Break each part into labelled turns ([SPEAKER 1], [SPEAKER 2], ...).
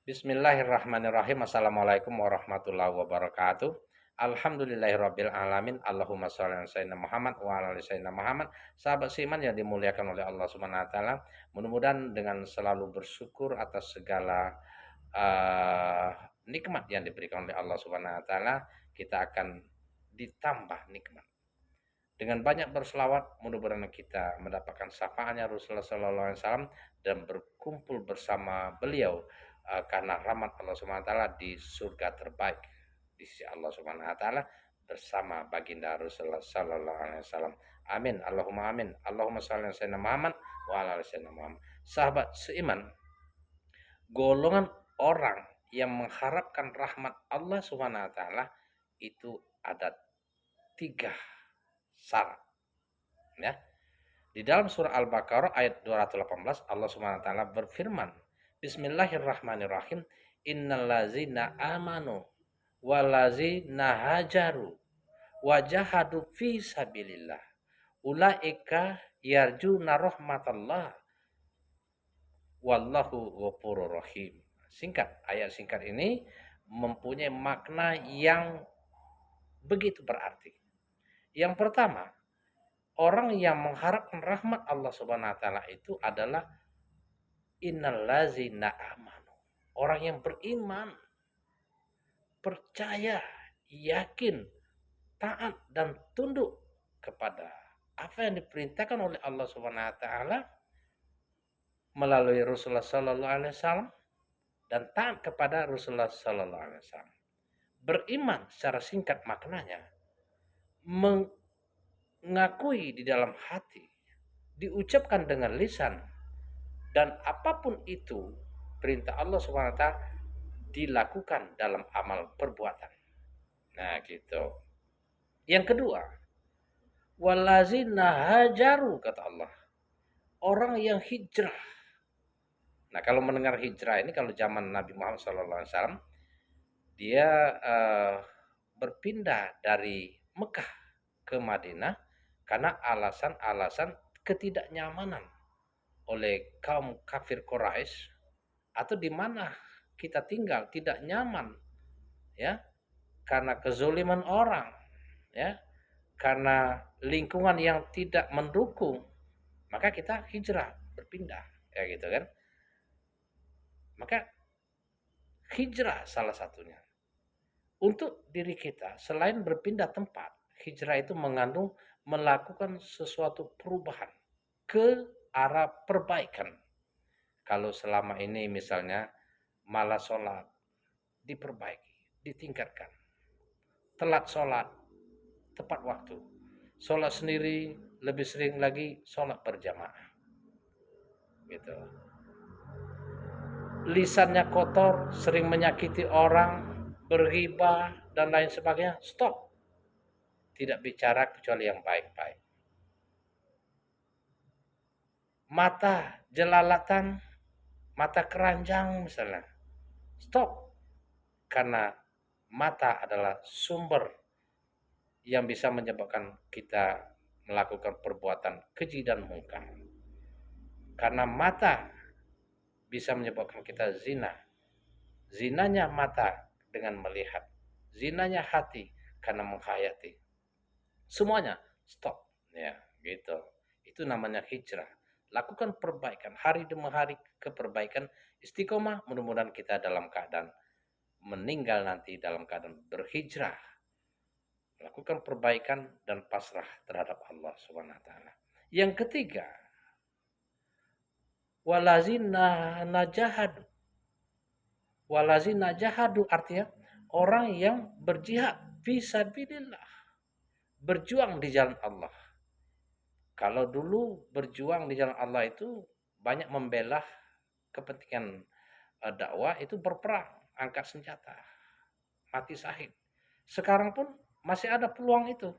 [SPEAKER 1] Bismillahirrahmanirrahim. Assalamualaikum warahmatullahi wabarakatuh. Alhamdulillahirabbil alamin. Allahumma shalli ala sayyidina Muhammad wa ala ali sayyidina Muhammad. Sahabat seiman yang dimuliakan oleh Allah Subhanahu wa taala, mudah-mudahan dengan selalu bersyukur atas segala eh, nikmat yang diberikan oleh Allah Subhanahu wa taala, kita akan ditambah nikmat. Dengan banyak berselawat, mudah-mudahan kita mendapatkan syafaatnya Rasulullah Sallallahu Alaihi Wasallam dan berkumpul bersama beliau karena rahmat Allah Subhanahu Wa Taala di surga terbaik di sisi Allah Subhanahu Wa Taala bersama baginda Rasulullah Sallallahu Alaihi Wasallam. Amin. Allahumma amin. Allahumma shalli ala sayyidina Muhammad wa ala ali sayyidina Muhammad. Sahabat seiman, golongan orang yang mengharapkan rahmat Allah Subhanahu Wa Taala itu ada tiga syarat, ya. Di dalam surah Al-Baqarah ayat 218 Allah Subhanahu wa taala berfirman, Bismillahirrahmanirrahim, innallazina amanu walazina hajaru wajahadu fi sabilillah ulaika yarjuna rahmatallah wallahu ghafurur rahim. Singkat, ayat singkat ini mempunyai makna yang begitu berarti. Yang pertama, orang yang mengharapkan rahmat Allah Subhanahu wa taala itu adalah innallazina amanu. Orang yang beriman, percaya, yakin, taat dan tunduk kepada apa yang diperintahkan oleh Allah Subhanahu wa taala melalui Rasulullah sallallahu alaihi wasallam dan taat kepada Rasulullah sallallahu alaihi wasallam. Beriman secara singkat maknanya mengakui di dalam hati, diucapkan dengan lisan, dan apapun itu perintah Allah Subhanahu wa taala dilakukan dalam amal perbuatan. Nah, gitu. Yang kedua, walazina hajaru kata Allah. Orang yang hijrah. Nah, kalau mendengar hijrah ini kalau zaman Nabi Muhammad SAW, dia berpindah dari Mekah ke Madinah karena alasan-alasan ketidaknyamanan oleh kaum kafir Quraisy, atau di mana kita tinggal tidak nyaman, ya, karena kezoliman orang, ya, karena lingkungan yang tidak mendukung, maka kita hijrah, berpindah, ya gitu kan. Maka hijrah salah satunya untuk diri kita. Selain berpindah tempat, hijrah itu mengandung melakukan sesuatu perubahan ke arah perbaikan. Kalau selama ini misalnya malas sholat, diperbaiki, ditingkatkan. Telat sholat, tepat waktu. Sholat sendiri, lebih sering lagi sholat berjamaah. Gitu. Lisannya kotor, sering menyakiti orang, berghibah dan lain sebagainya, stop. Tidak bicara kecuali yang baik-baik. Mata jelalatan, mata keranjang misalnya, stop. Karena mata adalah sumber yang bisa menyebabkan kita melakukan perbuatan keji dan mungkar. Karena mata bisa menyebabkan kita zina. Zinanya mata dengan melihat. Zinanya hati karena menghayati. Semuanya stop. Ya, gitu. Itu namanya hijrah. Lakukan perbaikan hari demi hari, keperbaikan, istiqomah. Mudah-mudahan kita dalam keadaan meninggal nanti dalam keadaan berhijrah, lakukan perbaikan dan pasrah terhadap Allah Subhanahu wa taala. Yang ketiga, walazina najahadu. Walazina jahadu artinya orang yang berjihad fisabilillah, berjuang di jalan Allah. Kalau dulu berjuang di jalan Allah itu banyak membela kepentingan dakwah, itu berperang, angkat senjata, mati syahid. Sekarang pun masih ada peluang itu.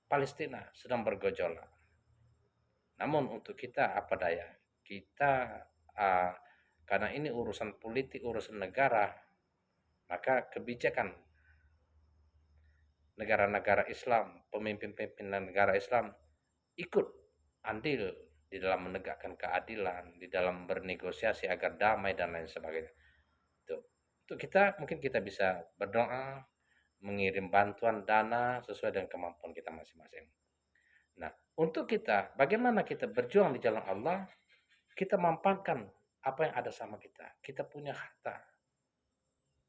[SPEAKER 1] Palestina sedang bergejolak. Namun untuk kita apa daya? Kita karena ini urusan politik, urusan negara, maka kebijakan negara-negara Islam, pemimpin-pemimpin negara Islam ikut andil di dalam menegakkan keadilan, di dalam bernegosiasi agar damai dan lain sebagainya. Tuh. Untuk kita mungkin kita bisa berdoa, mengirim bantuan dana sesuai dengan kemampuan kita masing-masing. Nah, untuk kita, bagaimana kita berjuang di jalan Allah, kita mampangkan apa yang ada sama kita. Kita punya harta.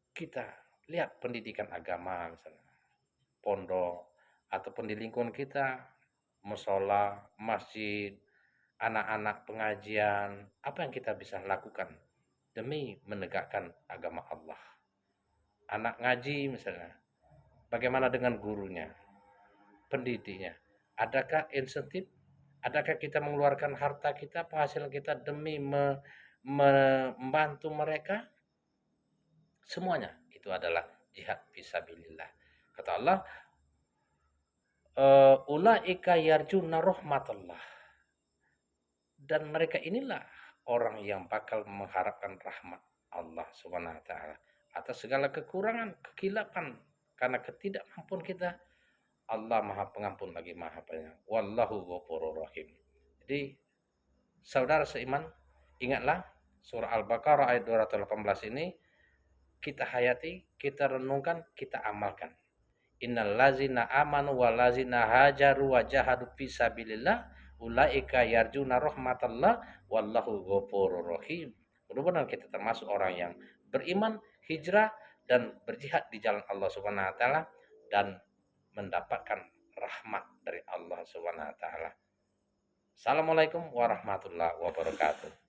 [SPEAKER 1] Kita lihat pendidikan agama misalnya, pondok, ataupun di lingkungan kita, musola, masjid, anak-anak pengajian, apa yang kita bisa lakukan demi menegakkan agama Allah. Anak ngaji misalnya, bagaimana dengan gurunya, pendidiknya? Adakah insentif? Adakah kita mengeluarkan harta kita, penghasilan kita demi membantu mereka? Semuanya itu adalah jihad fisabilillah. Kata Allah, ulaika yarjuna rahmatullah. Dan mereka inilah orang yang bakal mengharapkan rahmat Allah Subhanahu wa taala atas segala kekurangan, kekilapan karena ketidakmampuan kita. Allah Maha Pengampun lagi Maha Penyayang. Wallahu ghafurur rahim. Jadi, saudara seiman, ingatlah surah Al-Baqarah ayat 218 ini kita hayati, kita renungkan, kita amalkan. Innal ladzina amanu wal ladzina hajaru wa jahadu fisabilillah ulaika yarjuna rahmatallah wallahu ghafurur rahim. Mudah-mudahan kita termasuk orang yang beriman, hijrah dan berjihad di jalan Allah Subhanahu wa taala dan mendapatkan rahmat dari Allah Subhanahu wa taala. Assalamualaikum warahmatullahi wabarakatuh.